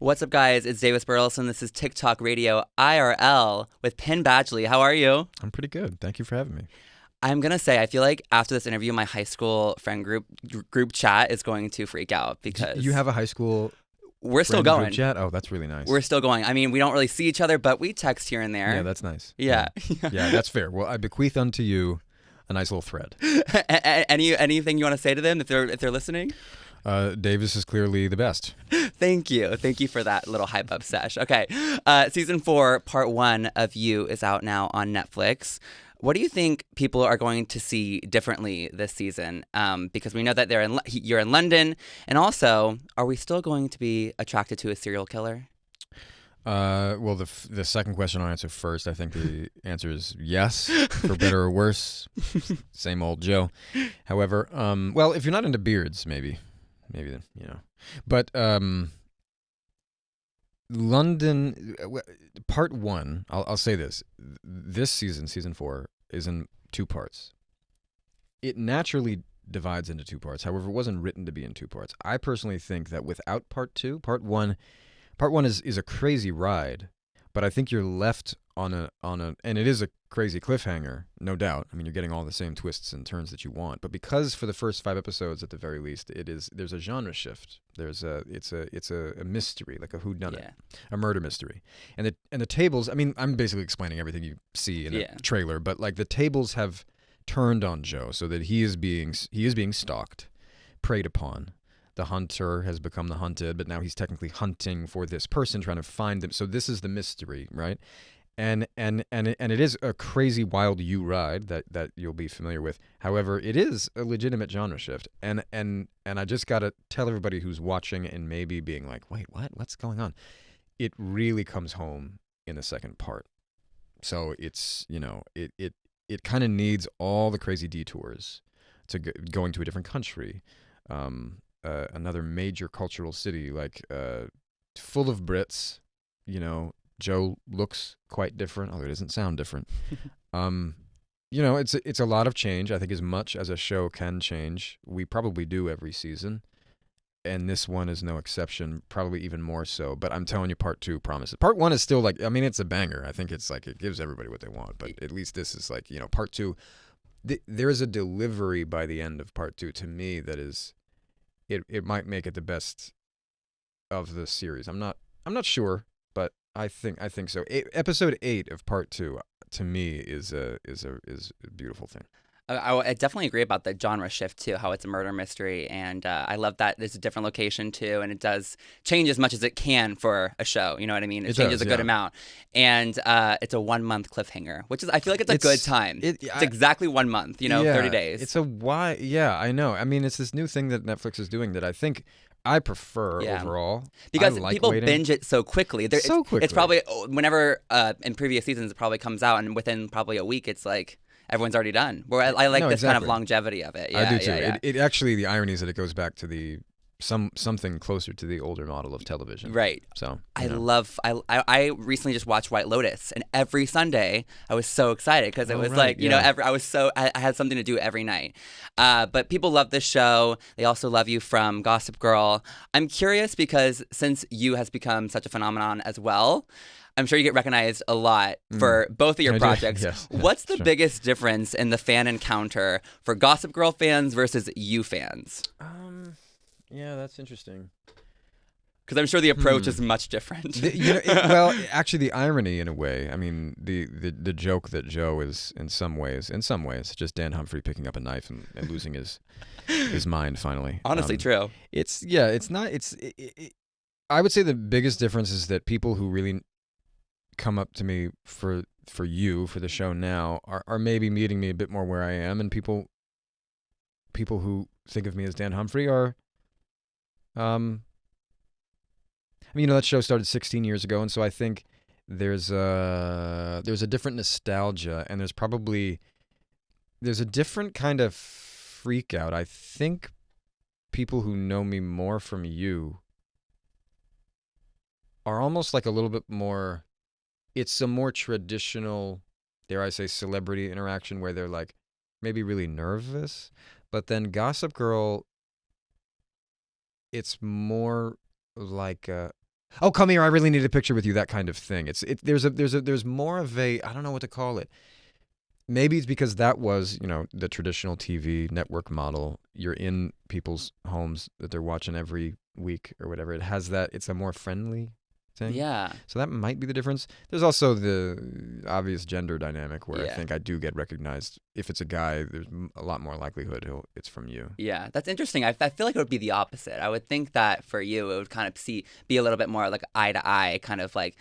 What's up, guys? It's Davis Burleson. This is TikTok Radio IRL with Penn Badgley. How are you? I'm pretty good. Thank you for having me. I'm gonna say I feel like after this interview, my high school friend group chat is going to freak out because You have a high school we're still friend going. group chat? Oh, that's really nice. We're still going. I mean, we don't really see each other, but we text here and there. Yeah, that's nice. Yeah. Yeah, that's fair. Well, I bequeath unto you a nice little thread. Anything you want to say to them if they're listening? Davis is clearly the best. Thank you for that little hype up sesh. Okay, season 4, part 1 of You is out now on Netflix. What do you think people are going to see differently this season? Because we know that you're in London, and also, are we still going to be attracted to a serial killer? Well, the second question I'll answer first. I think the answer is yes, for better or worse. Same old Joe. However, well, if you're not into beards, maybe then, But London, part 1, I'll say this. This season 4, is in 2 parts. It naturally divides into 2 parts. However, it wasn't written to be in 2 parts. I personally think that without part 2, part one is a crazy ride, but I think you're left on a and it is a crazy cliffhanger, no doubt. I mean, you're getting all the same twists and turns that you want, but because for the first 5 episodes at the very least, there's a genre shift. It's a mystery, like a whodunit, a murder mystery, and the tables. I mean, I'm basically explaining everything you see in the trailer, but like the tables have turned on Joe, so that he is being stalked, preyed upon. The hunter has become the hunted, but now he's technically hunting for this person, trying to find them. So this is the mystery, right? And it is a crazy wild ride that you'll be familiar with. However, it is a legitimate genre shift. And I just gotta tell everybody who's watching and maybe being like, wait, what's going on? It really comes home in the second part. So it's, it kind of needs all the crazy detours to going to a different country. Another major cultural city, like full of Brits. Joe looks quite different, although it doesn't sound different. It's a lot of change. I think as much as a show can change, we probably do every season, and this one is no exception. Probably even more so. But I'm telling you, part 2 promises. Part 1 is still like, I mean, it's a banger. I think it's like it gives everybody what they want. But at least this is like, part 2. There's a delivery by the end of part 2 to me that is. It might make it the best of the series. I'm not sure, but I think so. Episode 8 of part 2 to me is a beautiful thing. I definitely agree about the genre shift too, how it's a murder mystery, and I love that there's a different location too, and it does change as much as it can for a show. You know what I mean? It changes a good amount, and it's a 1-month cliffhanger, which is I feel like it's a good time. It's exactly 1 month, 30 days. It's a why? Yeah, I know. I mean, it's this new thing that Netflix is doing that I think I prefer overall. Because people waiting. binge it so quickly. So quickly. It's probably whenever in previous seasons it probably comes out, and within probably a week it's like. Everyone's already done. Where I like this kind of longevity of it. Yeah, I do too. Yeah. It actually, the irony is that it goes back to something closer to the older model of television. Right. So I recently just watched White Lotus, and every Sunday I was so excited because it was I had something to do every night. But people love this show. They also love you from Gossip Girl. I'm curious because since You has become such a phenomenon as well. I'm sure you get recognized a lot for both of your projects. Yes. What's the biggest difference in the fan encounter for Gossip Girl fans versus You fans? Yeah, that's interesting. Because I'm sure the approach is much different. Well, actually, the irony in a way. I mean, the joke that Joe is in some ways, just Dan Humphrey picking up a knife and losing his mind finally. Honestly, true. I would say the biggest difference is that people who really come up to me for You, for the show now, are maybe meeting me a bit more where I am, and people who think of me as Dan Humphrey are that show started 16 years ago, and so I think there's a different nostalgia, and there's a different kind of freak out. I think people who know me more from You are almost like a little bit more. It's a more traditional, dare I say, celebrity interaction where they're like maybe really nervous. But then Gossip Girl, it's more like oh, come here, I really need a picture with you, that kind of thing. There's more of a, I don't know what to call it. Maybe it's because that was, the traditional TV network model. You're in people's homes that they're watching every week or whatever. It has that, it's a more friendly thing. Yeah. So that might be the difference. There's also the obvious gender dynamic where I think I do get recognized. If it's a guy, there's a lot more likelihood it's from you. Yeah, that's interesting. I feel like it would be the opposite. I would think that for you, it would kind of be a little bit more like eye to eye, kind of like,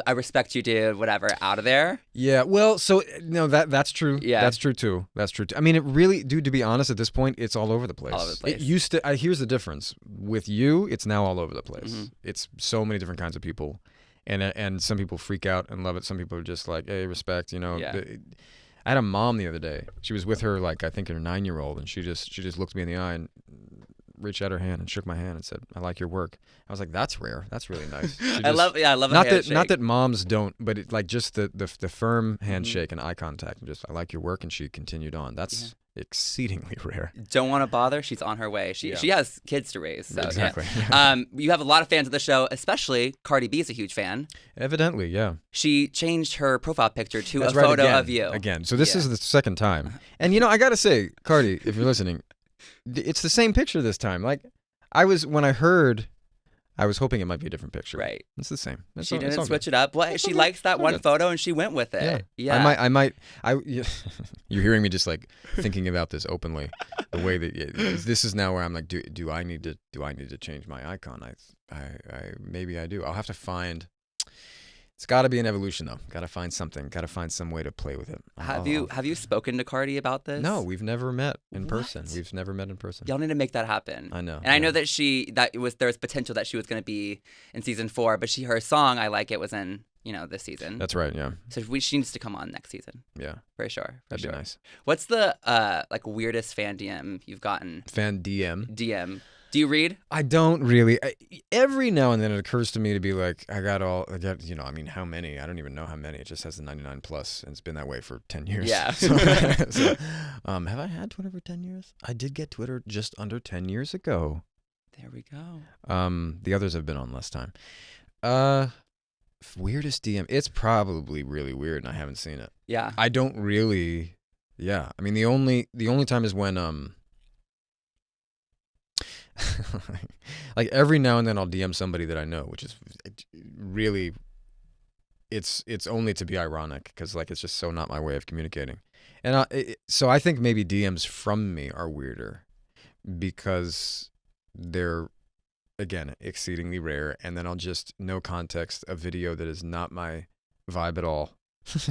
I respect you, dude, whatever, out of there. Yeah, well, so, no, that's true. Yeah. That's true, too. I mean, it really, dude, to be honest, at this point, it's all over the place. All over the place. It used to, here's the difference. With you, it's now all over the place. Mm-hmm. It's so many different kinds of people. And some people freak out and love it. Some people are just like, hey, respect, Yeah. I had a mom the other day. She was with her, like, I think her 9-year-old, and she just looked me in the eye and reached out her hand and shook my hand and said, I like your work. I was like, that's rare. That's really nice. I love a handshake. Not that moms don't, but it, like, just the firm handshake and eye contact and just, I like your work, and she continued on. That's exceedingly rare. Don't want to bother. She's on her way. She has kids to raise. So, exactly. Yeah. You have a lot of fans of the show, especially Cardi B is a huge fan. Evidently, yeah. She changed her profile picture to That's a photo again, of you. Again. So this is the second time. And, I got to say, Cardi, if you're listening, it's the same picture this time. Like, when I heard, I was hoping it might be a different picture. Right. It's the same. She didn't switch it up. Well, she likes that one photo and she went with it. Yeah. You're hearing me just like thinking about this openly. The way that this is now where I'm like, do I need to change my icon? Maybe I do. I'll have to find. It's got to be an evolution, though. Got to find something. Got to find some way to play with it. Have you spoken to Cardi about this? No, we've never met in person. We've never met in person. Y'all need to make that happen. I know. And I know that there was potential that she was going to be in season 4, but her song "I Like It" was in this season. That's right. Yeah. So she needs to come on next season. Yeah. For sure. That'd be nice. What's the weirdest fan DM you've gotten? Fan DM. DM. Do you read? I don't really. Every now and then it occurs to me to be like, how many? I don't even know how many. It just has the 99 plus, and it's been that way for 10 years. Yeah. Have I had Twitter for 10 years? I did get Twitter just under 10 years ago. There we go. The others have been on less time. Weirdest DM. It's probably really weird, and I haven't seen it. Yeah. I don't really. Yeah. I mean, the only time is when like every now and then I'll DM somebody that I know, which is really, it's only to be ironic because like it's just so not my way of communicating, and so I think maybe DMs from me are weirder because they're again exceedingly rare, and then I'll just no context a video that is not my vibe at all.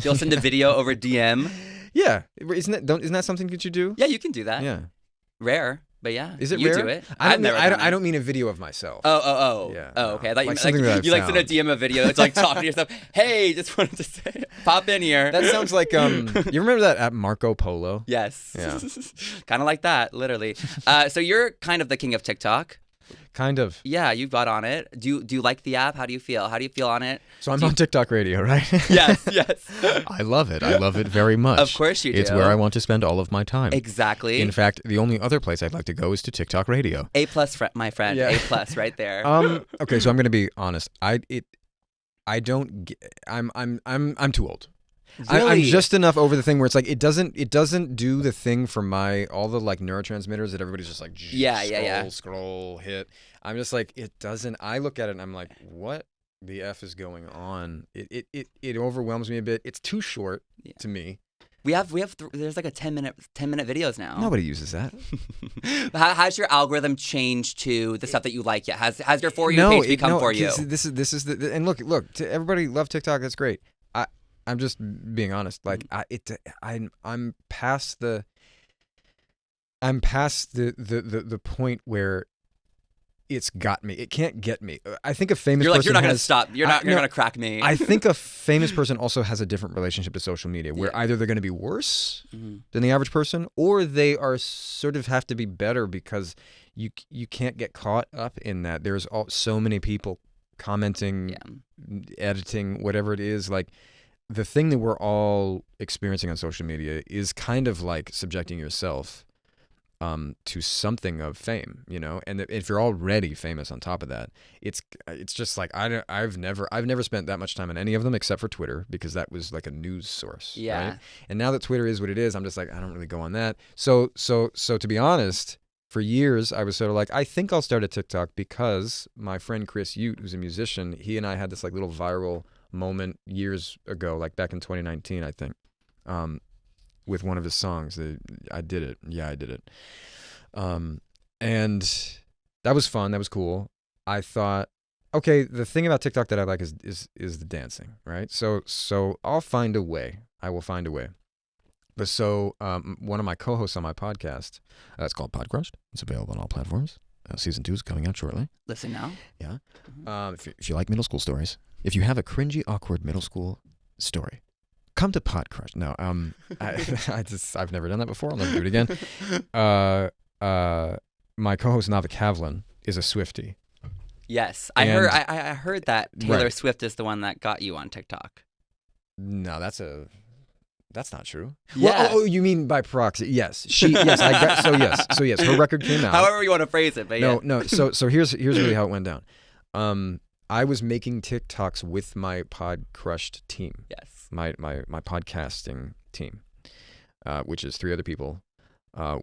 You'll send a video over DM. Yeah, isn't that something that you do? Yeah, you can do that. Yeah, rare. But yeah, is it you rare? do it. I don't mean a video of myself. Oh. Yeah. Oh, okay. I thought like you something that you I've send a DM a video. It's like talking to yourself. Hey, just wanted to say, pop in here. That sounds like you remember that app Marco Polo? Yes. Yeah. Kind of like that, literally. So you're kind of the king of TikTok. Kind of. Yeah, you got on it. Do you like the app? How do you feel? How do you feel on it? So I'm on TikTok radio, right? Yes. I love it. I love it very much. Of course you do. It's where I want to spend all of my time. Exactly. In fact, the only other place I'd like to go is to TikTok radio. A+, my friend. Yeah. A+ right there. Okay, so I'm going to be honest. I'm too old. Really? I'm just enough over the thing where it's like it doesn't do the thing for all the like neurotransmitters that everybody's just like scroll hit. I'm just like it doesn't. I look at it and I'm like, what the F is going on? It overwhelms me a bit. It's too short to me. We have there's like a 10-minute videos now. Nobody uses that. Has your algorithm changed to the stuff that you like yet? Has your For You page become For You? This is the and look to everybody love TikTok. That's great. I'm just being honest. Like I'm past the point where it's got me. It can't get me. I think a famous person you're not going to stop. You're not going to crack me. I think a famous person also has a different relationship to social media where either they're going to be worse than the average person or they are sort of have to be better because you can't get caught up in that. There's so many people commenting, editing, whatever it is. Like the thing that we're all experiencing on social media is kind of like subjecting yourself to something of fame, and if you're already famous on top of that, it's just like I've never spent that much time on any of them except for Twitter, because that was like a news source. Yeah. Right? And now that Twitter is what it is, I'm just like, I don't really go on that. So to be honest, for years I was sort of like, I think I'll start a TikTok, because my friend Chris Ute, who's a musician, he and I had this like little viral moment years ago, like back in 2019, I think. With one of his songs, I did it. Yeah, I did it. And that was fun. That was cool. I thought, okay, the thing about TikTok that I like is the dancing, right? So I'll find a way. I will find a way. But so one of my co-hosts on my podcast, it's called Podcrushed. It's available on all platforms. Season 2 is coming out shortly. Listen now. Yeah. If you like middle school stories, if you have a cringy, awkward middle school story, come to Podcrushed. No, I've never done that before. I'll never do it again. My co-host Nava Kavlin is a Swiftie. Yes, I heard that Taylor Swift is the one that got you on TikTok. No, that's not true. Yeah. Well, you mean by proxy? Yes, So yes, her record came out. However you want to phrase it, but yeah. No. So here's really how it went down. I was making TikToks with my Podcrushed team. Yes. My podcasting team, which is 3 other people.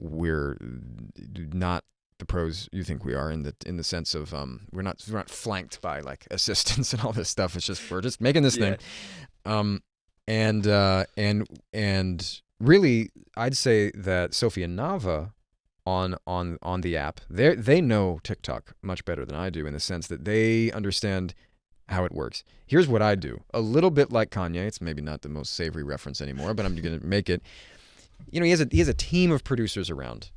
We're not the pros you think we are in the sense of we're not flanked by like assistants and all this stuff. It's just we're just making this thing. And really, I'd say that Sophie and Nava on the app, they know TikTok much better than I do, in the sense that they understand how it works. Here's what I do. A little bit like Kanye. It's maybe not the most savory reference anymore, but I'm going to make it. He has a team of producers around.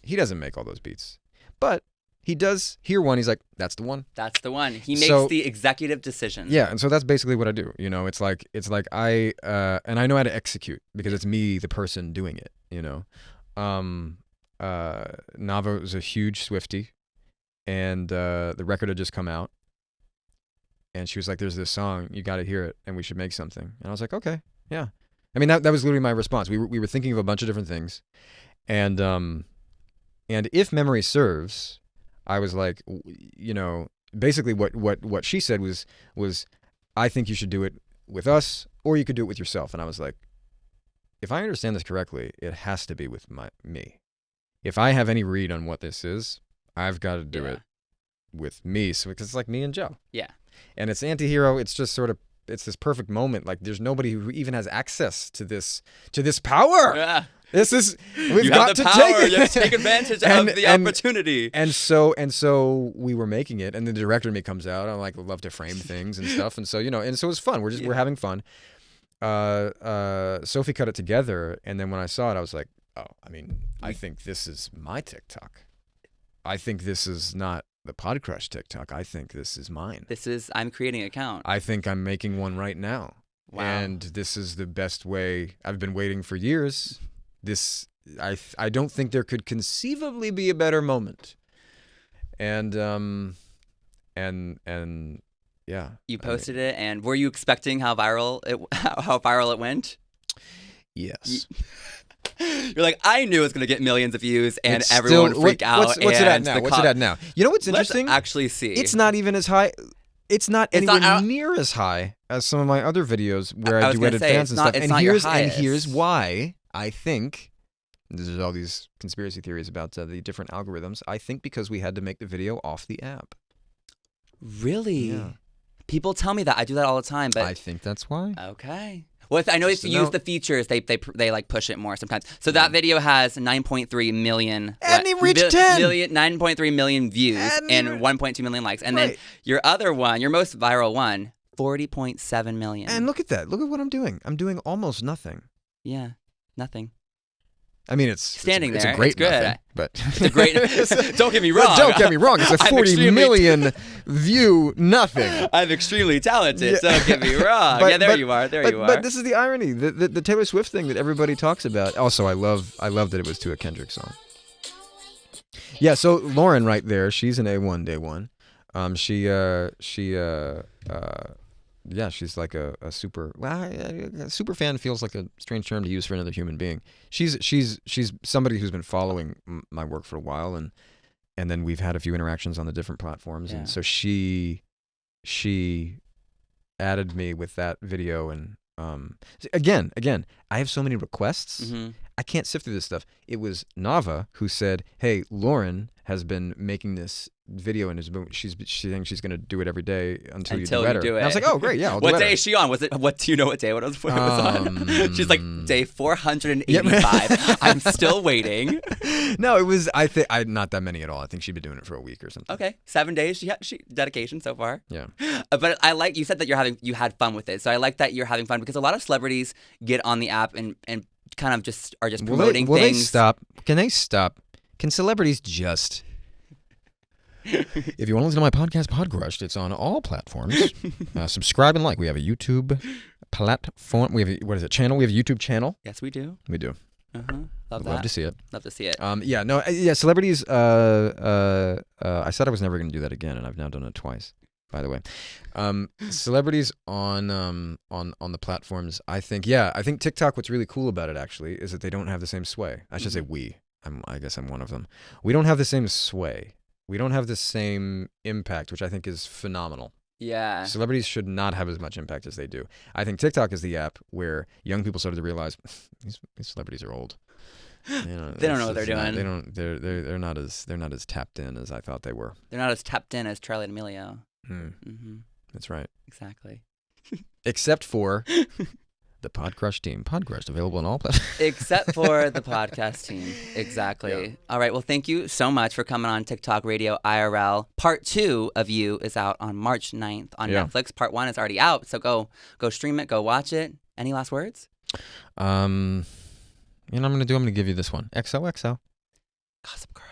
He doesn't make all those beats, but he does hear one. He's like, that's the one. That's the one. He makes the executive decision. Yeah, and so that's basically what I do. It's like I and I know how to execute, because it's me, the person doing it. Nava was a huge Swiftie, and the record had just come out. And she was like, there's this song, you got to hear it, and we should make something. And I was like, okay, yeah. I mean, that was literally my response. We were thinking of a bunch of different things. And if memory serves, I was like, basically what she said was, I think you should do it with us, or you could do it with yourself. And I was like, if I understand this correctly, it has to be with me. If I have any read on what this is, I've got to do it with me. So, because it's like me and Joe. Yeah. And it's anti-hero. It's just sort of, it's this perfect moment. Like, there's nobody who even has access to this power. Yeah. We've got to take it. You have to take advantage of the opportunity. And so we were making it, and the director in me comes out. I like love to frame things and stuff. And so, and so it was fun. We're having fun. Sophie cut it together, and then when I saw it, I was like, oh, I mean, I think this is my TikTok. I think this is not the Podcrushed TikTok. I think this is mine. I'm creating an account. I think I'm making one right now. Wow. And this is the best way. I've been waiting for years. I don't think there could conceivably be a better moment. And yeah. You posted it, and were you expecting how viral it went? Yes. You're like, I knew it was going to get millions of views, and everyone would freak out. What's it at now? What's it at now? You know what's interesting? Let's actually see. It's not even as high. It's not anywhere near as high as some of my other videos where I duetted fans and stuff. And here's why I think. There's all these conspiracy theories about the different algorithms. I think because we had to make the video off the app. Really? Yeah. People tell me that. I do that all the time, but I think that's why. Okay. Well, I know if you use the features, they like push it more sometimes. So that video has 9.3 million. And he reached 10. 9.3 million views and 1.2 million likes. And then your other one, your most viral one, 40.7 million. And look at that. Look at what I'm doing. I'm doing almost nothing. Yeah, nothing. I mean, it's standing it's there. a great it's good. Nothing, but it's a great. Don't get me wrong. Don't get me wrong. It's a 40 million view nothing. I'm extremely talented. Yeah. Don't get me wrong. There you are. But this is the irony. The Taylor Swift thing that everybody talks about. Also, I love that it was to a Kendrick song. Yeah. So Lauren, right there, she's an A1 day one. She yeah, she's like a super. Well, a super fan feels like a strange term to use for another human being. She's somebody who's been following my work for a while, and then we've had a few interactions on the different platforms, and so she added me with that video, and again, I have so many requests. Mm-hmm. I can't sift through this stuff. It was Nava who said, "Hey, Lauren has been making this video, and she's saying she's going to do it every day until you do better." Do it. And I was like, "Oh, great, yeah." What day is she on? Was it? What do you know? What day? What was on? She's like day 485. I'm still waiting. No, it was. I think not that many at all. I think she'd been doing it for a week or something. Okay, 7 days. She dedication so far. Yeah. But I like you said that you had fun with it. So I like that you're having fun because a lot of celebrities get on the app and kind of just are just promoting things. Will they stop? Can they stop? Can celebrities just? If you want to listen to my podcast, Podcrushed, it's on all platforms. Subscribe and like. We have a YouTube platform. We have channel. We have a YouTube channel. Yes, we do. We do. Love to see it. Love to see it. Celebrities. I said I was never going to do that again, and I've now done it twice. By the way, celebrities on the platforms. I think TikTok. What's really cool about it actually is that they don't have the same sway. I should say we. I guess I'm one of them. We don't have the same sway. We don't have the same impact, which I think is phenomenal. Yeah. Celebrities should not have as much impact as they do. I think TikTok is the app where young people started to realize these celebrities are old. They don't know what they're doing. They're not as tapped in as I thought they were. They're not as tapped in as Charli D'Amelio. Mm-hmm. That's right. Exactly. Except for the Podcrushed team. Podcrushed, available on all platforms. Except for the podcast team. Exactly. Yeah. All right. Well, thank you so much for coming on TikTok Radio IRL. Part 2 of You is out on March 9th on Netflix. Part 1 is already out. So go stream it. Go watch it. Any last words? I'm going to give you this one. XOXO. Gossip Girl.